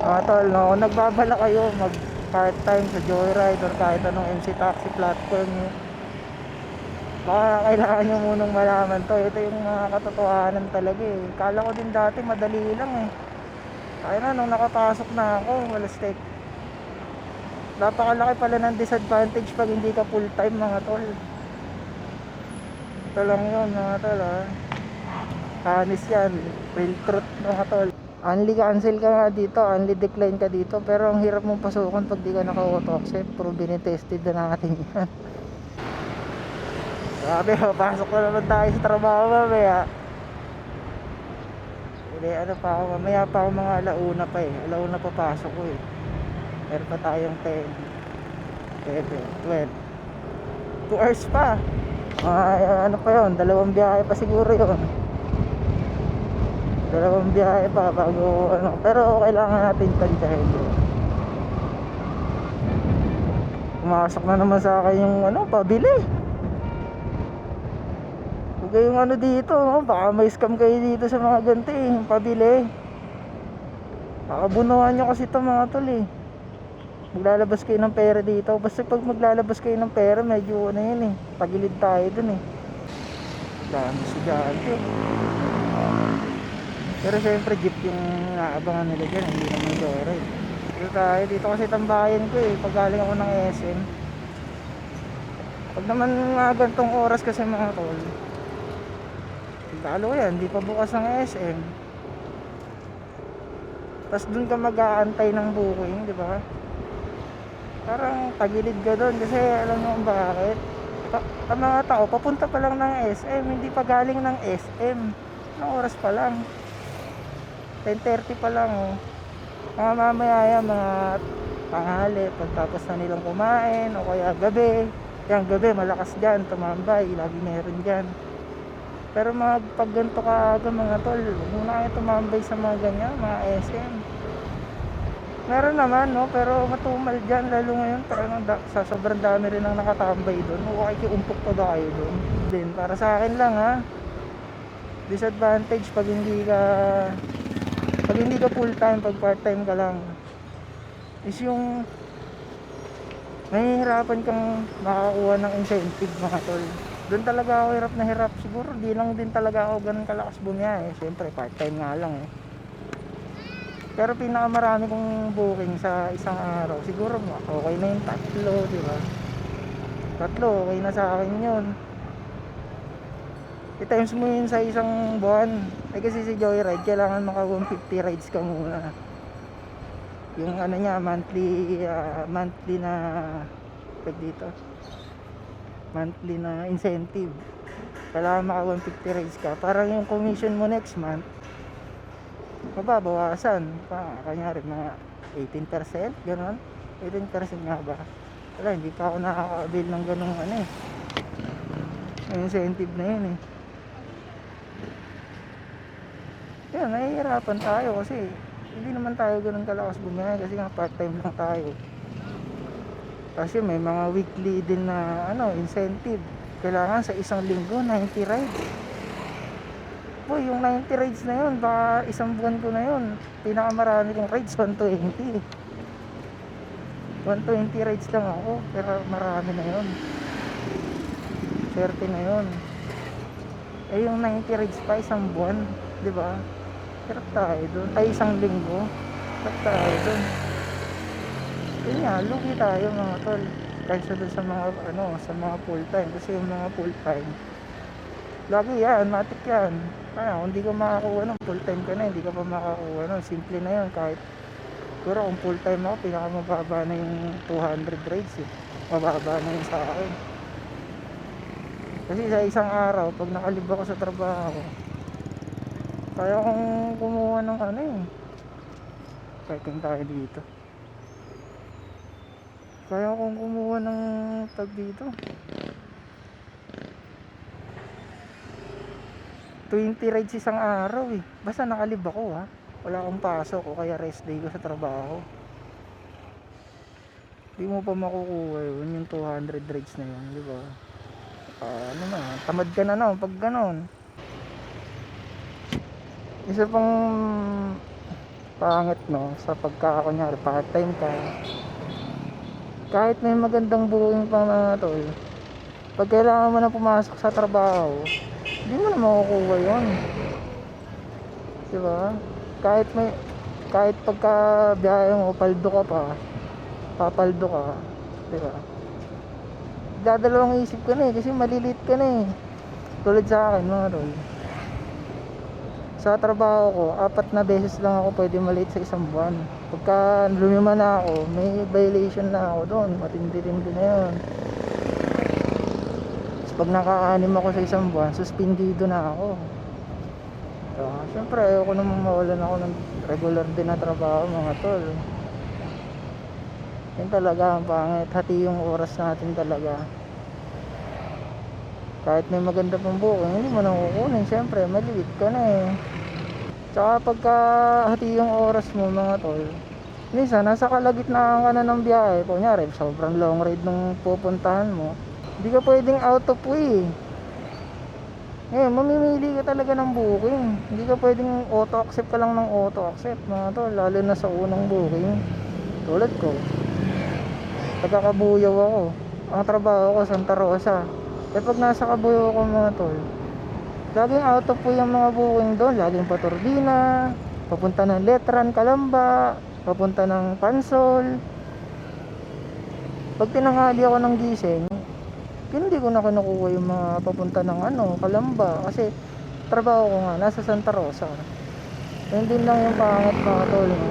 Tol, no, kung nagbabala kayo mag part-time sa Joyride or kahit anong MC taxi platform nyo, baka kailangan nyo munang malaman to. Ito yung mga katotohanan talaga eh. Kala ko din dati madali lang eh. Kaya na, nung nakapasok na ako, wala stake. Napakalaki pala ng disadvantage pag hindi ka full time mga tol. Ito lang yun mga tol ha. Honest yan, real truth mga tol. Only cancel ka nga dito, only decline ka dito. Pero ang hirap mong pasukan pag di ka naka-auto accept. Pero binitested na natin yan. Sabi, pasok na naman tayo sa trabaho mamaya. Hindi, ano pa ako, mamaya pa ako mga alauna pa eh. Alauna pa pasok ko eh. Meron pa tayong 10, 11, 12, 2 hours pa. Ay, ano pa yun, dalawang biyahe pa siguro yun. Dalawang biyahe pa bago ano. Pero kailangan natin tansyahin yun. Pumasok na naman sa akin yung ano, pabili. Huwag kayong ano dito, no? Baka may scam kayo dito sa mga ganito eh, yung pabili. Kakabunuhan nyo kasi ito mga tol eh. Maglalabas kayo ng pera dito. Basta pag maglalabas kayo ng pera, medyo ano yun eh, tagilid tayo dun eh. Dami estudyante. Pero syempre jeep yung naabangan nila dyan, hindi naman joyride. Dito tayo, dito kasi tambayan ko eh, pag galing ako ng SM. Pag naman mga gantong oras kasi mga tol, lalo yan, hindi pa bukas ang SM. Tapos dun ka mag-aantay ng booking, di ba? Parang tagilid ka doon kasi alam mo kung bakit. Ang mga tao papunta pa lang ng SM, hindi pa galing ng SM. Anong oras pa lang? 10:30 pa lang oh. Mga mamaya yan, mga tanghali, pagtapos na nilang kumain o kaya gabi. Yan gabi malakas dyan, tumambay, lagi meron dyan. Pero pag ganito ka aga mga tol, huwag muna kayo tumambay sa mga ganyan, mga SM. Meron naman no, pero matumal dyan, lalo ngayon parang sa sobrang dami rin ang nakatambay doon. Huwag kiumpok pa ba kayo doon? Din, para sa akin lang ha, disadvantage pag hindi ka full time, pag part time ka lang, is yung mahihirapan kang makakuha ng incentive mga tol. Doon talaga ako hirap na hirap. Siguro di lang din talaga ako ganun kalakas bumiyahe. Siyempre part time nga lang eh. Pero pinakamarami kong booking sa isang araw, siguro okay na yung tatlo, di ba? Tatlo, okay na sa akin yun. I-times mo yun sa isang buwan. Ay kasi si Joyride, kailangan maka 150 rides ka muna. Yung ano niya, monthly na tag dito. Monthly na incentive. Kailangan maka 150 rides ka. Parang yung commission mo next month, mababawasan pa, kanyari mga 18%, gano'n. 18% nga ba? Wala, hindi pa ako nakaka-avail ng ganung ano eh, incentive na yun eh. Yan, nahihirapan tayo kasi hindi naman tayo ganun kalakas bumiyahe kasi nga part time lang tayo. Kasi may mga weekly din na ano, incentive. Kailangan sa isang linggo 90 rides. Boy, yung 90 rides na yun, baka isang buwan ko na yun. Pinakamarami kong rides, 120. 120 rides lang ako, pero marami na yun. Swerte na yun. Eh yung 90 rides pa, isang buwan, di ba? Hirap tayo dun. Ay, isang linggo. Hirap tayo dun. Yun nga, lugi tayo mga tol. Kaysa dun sa mga, ano, sa mga full time. Kasi yung mga full time, lagi yan, matik yan. Kaya kung hindi ka makakuha ng full time ka na, hindi ka pa makakuha ng simple na yun. Kahit siguro kung full time ako, pinakamababa na yung 200 rides eh. Mababa na yun sa akin. Kasi sa isang araw, pag nakalib ako sa trabaho, kaya kong kumuha ng ano eh, checking tayo dito, kaya kong kumuha ng tag dito 20 rides isang araw eh. Basta nakalib ako ha, wala akong pasok o kaya rest day ko sa trabaho. Di mo pa makukuha yun, yung 200 rides na yun, di ba? Ano na, tamad ka na no pag ganon. Isa pang pangit, no? Sa pagka kunyari part time ka, kahit may magandang booking pa mga tol, pag kailangan mo na pumasok sa trabaho, hindi mo na makukuha yun, diba? Kahit pagka biyahe mo paldo ka pa, papaldo ka, diba? Dadalawang isip ka na kasi malilit ka na tulad sa akin mga tol, sa trabaho ko 4 na beses lang ako pwede malate sa isang buwan. Pagka lumima na ako, may violation na ako doon, matindi-tindi na yun. Tapos pag naka-6 ako sa isang buwan, suspendido na ako. Siyempre ayoko namang mawalan ako ng regular din na trabaho mga tol. Yun talaga ang pangit, hati yung oras natin talaga. Kahit may maganda pang booking, hindi mo na kukunin, siyempre maliit ka na Tsaka pagka hati yung oras mo mga tol, minsan nasa kalagitnaan ka na ng biyahe, kunyari sobrang long ride nung pupuntahan mo, hindi ka pwedeng out of way. Mamimili ka talaga ng booking, hindi ka pwedeng auto accept ka lang ng auto accept mga tol, lalo na sa unang booking. Tulad ko, taga-Kabuyaw ako, ang trabaho ko Santa Rosa. Pag nasa Kabuyaw ako mga tol, laging out of way yung mga booking doon, laging Paturbina, papunta ng Letran, Calamba, papunta ng Pansol. Pag tinanghali ako ng gising, hindi ko na kinukuha yung mga papunta ng Calamba, kasi trabaho ko nga nasa Santa Rosa. Yun din lang yung pangit mga tol, no?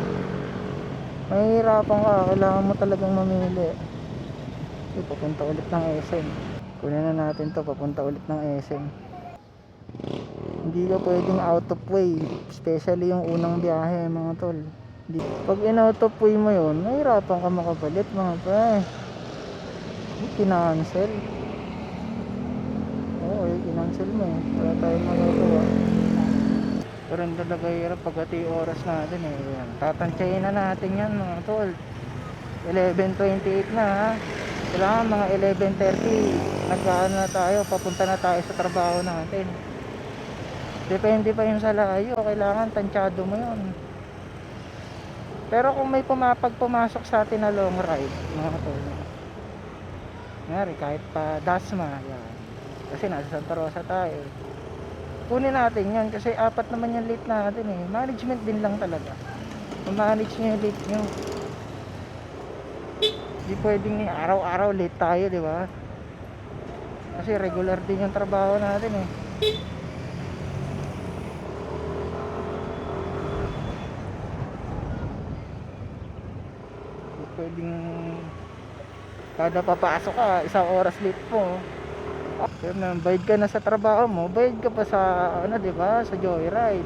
Mahihirapan ka, kailangan mo talagang mamili. Papunta ulit ng SM, kunin na natin to, papunta ulit ng SM. Hindi ka pwedeng out of way, especially yung unang biyahe mga tol. Pag in out of way mo yun, mahirapan ka makabalik mga pre. Kinancel. Kinancel mo wala tayong magagawa. Pero hindi talaga hirap pagkati oras natin Tatansyahin na natin yan mga tol. 11:28 na ha. Kailangan mga 11:30 nagkaan na tayo, papunta na tayo sa trabaho natin. Depende pa yun sa layo, kailangan tansyado mo yun. Pero kung may pumasok sa atin na long ride mga tol, ngari kahit pa Dasma yan, kasi nasa Santa Rosa tayo, kunin natin yun kasi 4 naman yung late natin management din lang talaga, manage nyo yung late nyo. Hindi pwedeng araw-araw late tayo, di ba? Kasi regular din yung trabaho natin pwedeng kada papasok ka 1 oras late po. Pero bayad ka na sa trabaho mo, bayad ka pa sa di ba, sa joyride.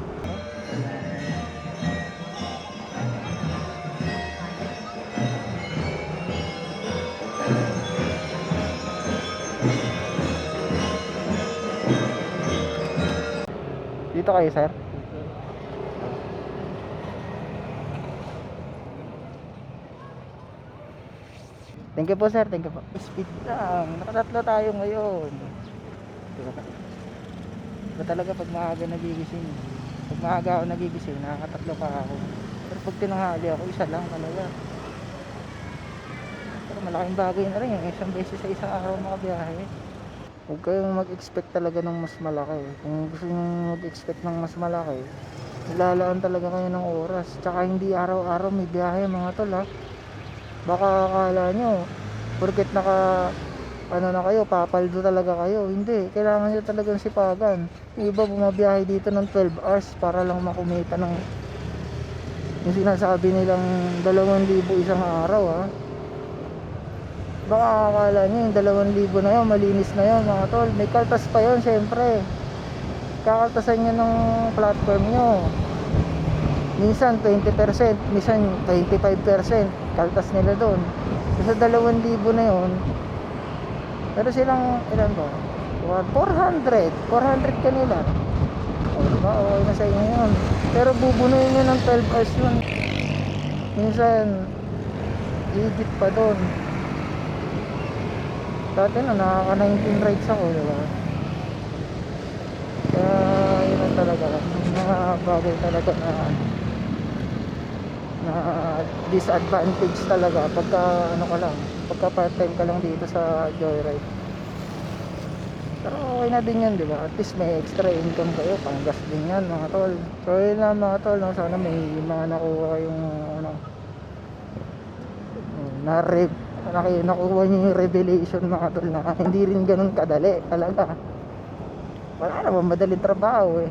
Dito kayo sir. Thank you po sir, thank you po. Speed lang, nakatatlo tayo ngayon. Diba talaga pag maaga nagigising, pag maaga ako nagigising, nakakatatlo pa ako. Pero pag tinanghali ako, isa lang talaga. Pero malaking bagay na rin yung isang beses sa isang araw makabiyahe. Huwag kayong mag-expect talaga ng mas malaki. Kung gusto nyo mag-expect ng mas malaki, nilalaan talaga kayo ng oras. Tsaka hindi araw-araw may biyahe mga tol ha. Baka akala nyo porket na kayo, papaldo talaga kayo. Hindi, kailangan nyo talagang sipagan. Yung iba bumabiyahe dito ng 12 hours para lang makumita ng yung sinasabi nilang 2,000 isang araw ha. Baka akala nyo yung 2,000 na yun, malinis na yun mga tol. May kaltas pa yun syempre. Kakaltasan nyo ng platform nyo. Minsan 20%, minsan 25% kaltas nila doon. So, sa 2,000 na yun, pero silang ilan ba? 400 kanila. Diba? Okay na sa inyo yun. Pero bubunuin nyo ng 12 hours yun. Minsan higit pa doon. Dati nakaka 19 rides ako, diba? Kaya yun talaga, mga bagay talaga na na disadvantage talaga pagka ano ka lang, pagka part time ka lang dito sa Joyride. Pero okay na din yun, di ba? At least may extra income kayo, pang gas din yan mga tol. So yun lang mga tol, no? Sana may mga nakuha yung ano, nakuha nyo yung revelation mga tol, na hindi rin ganun kadali talaga. Wala naman madaling trabaho eh.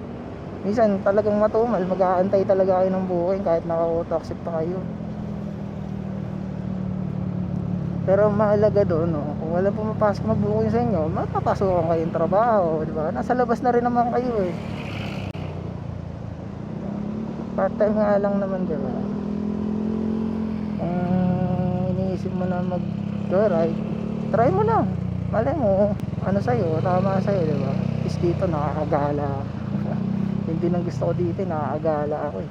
Minsan talagang matumal, mag-aantay talaga kayo ng booking kahit naka-auto-accept pa kayo. Pero ang mahalaga doon, no, kung wala pumapasok na booking sa inyo, mapapasukan kayong trabaho, di ba? Nasa labas na rin naman kayo eh. Part time nga lang naman, di ba? Kung iniisip mo na mag-joyride, try mo lang. Malay mo, ano sa'yo, tama sa'yo, di ba? Is dito nakakagala. Hindi nang gusto ko dito, nakakagala ako eh.